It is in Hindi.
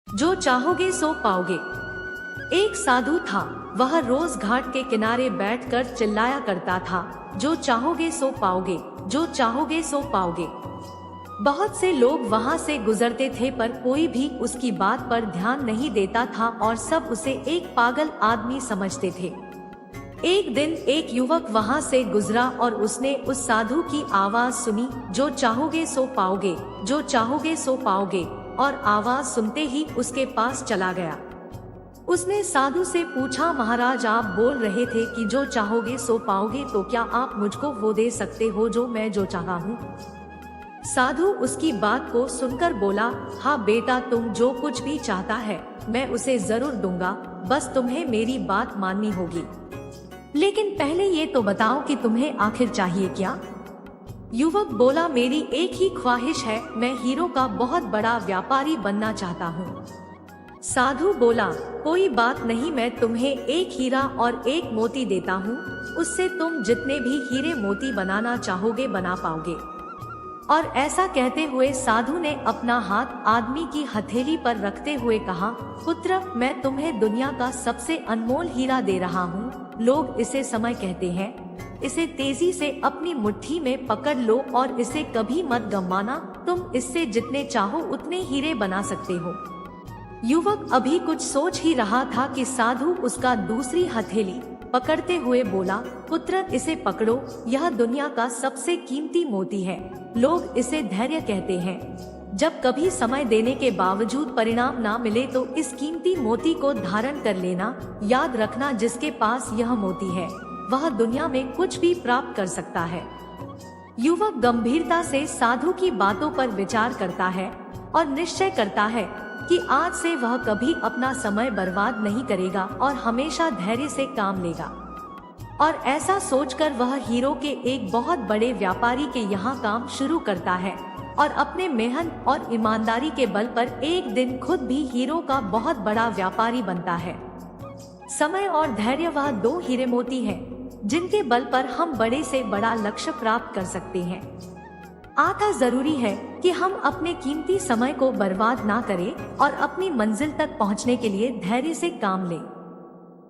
जो चाहोगे सो पाओगे। एक साधु था, वह रोज घाट के किनारे बैठकर चिल्लाया करता था, जो चाहोगे सो पाओगे, जो चाहोगे सो पाओगे। बहुत से लोग वहां से गुजरते थे पर कोई भी उसकी बात पर ध्यान नहीं देता था और सब उसे एक पागल आदमी समझते थे। एक दिन एक युवक वहां से गुजरा और उसने उस साधु की आवाज सुनी, जो चाहोगे सो पाओगे, जो चाहोगे सो पाओगे, और आवाज सुनते ही उसके पास चला गया। उसने साधु से पूछा, महाराज आप बोल रहे थे कि जो चाहोगे सो पाओगे, तो क्या आप मुझको वो दे सकते हो जो मैं जो चाहा हूँ? साधु उसकी बात को सुनकर बोला, हाँ बेटा, तुम जो कुछ भी चाहता है मैं उसे जरूर दूंगा, बस तुम्हें मेरी बात माननी होगी। लेकिन पहले ये तो बताओ कि तुम्हें आखिर चाहिए क्या? युवक बोला, मेरी एक ही ख्वाहिश है, मैं हीरो का बहुत बड़ा व्यापारी बनना चाहता हूँ। साधु बोला, कोई बात नहीं, मैं तुम्हें एक हीरा और एक मोती देता हूँ, उससे तुम जितने भी हीरे मोती बनाना चाहोगे बना पाओगे। और ऐसा कहते हुए साधु ने अपना हाथ आदमी की हथेली पर रखते हुए कहा, पुत्र, मैं तुम्हें दुनिया का सबसे अनमोल हीरा दे रहा हूँ। लोग इसे समय कहते हैं। इसे तेजी से अपनी मुट्ठी में पकड़ लो और इसे कभी मत गंवाना। तुम इससे जितने चाहो उतने हीरे बना सकते हो। युवक अभी कुछ सोच ही रहा था कि साधु उसका दूसरी हथेली पकड़ते हुए बोला, पुत्र, इसे पकड़ो, यह दुनिया का सबसे कीमती मोती है। लोग इसे धैर्य कहते हैं। जब कभी समय देने के बावजूद परिणाम ना मिले तो इस कीमती मोती को धारण कर लेना। याद रखना, जिसके पास यह मोती है वह दुनिया में कुछ भी प्राप्त कर सकता है। युवक गंभीरता से साधु की बातों पर विचार करता है और निश्चय करता है कि आज से वह कभी अपना समय बर्बाद नहीं करेगा और हमेशा धैर्य से काम लेगा। और ऐसा सोचकर वह हीरो के एक बहुत बड़े व्यापारी के यहाँ काम शुरू करता है और अपने मेहनत और ईमानदारी के बल पर एक दिन खुद भी हीरो का बहुत बड़ा व्यापारी बनता है। समय और धैर्य वह दो हीरे मोती हैं, जिनके बल पर हम बड़े से बड़ा लक्ष्य प्राप्त कर सकते हैं। आता जरूरी है कि हम अपने कीमती समय को बर्बाद ना करें और अपनी मंजिल तक पहुंचने के लिए धैर्य से काम लें।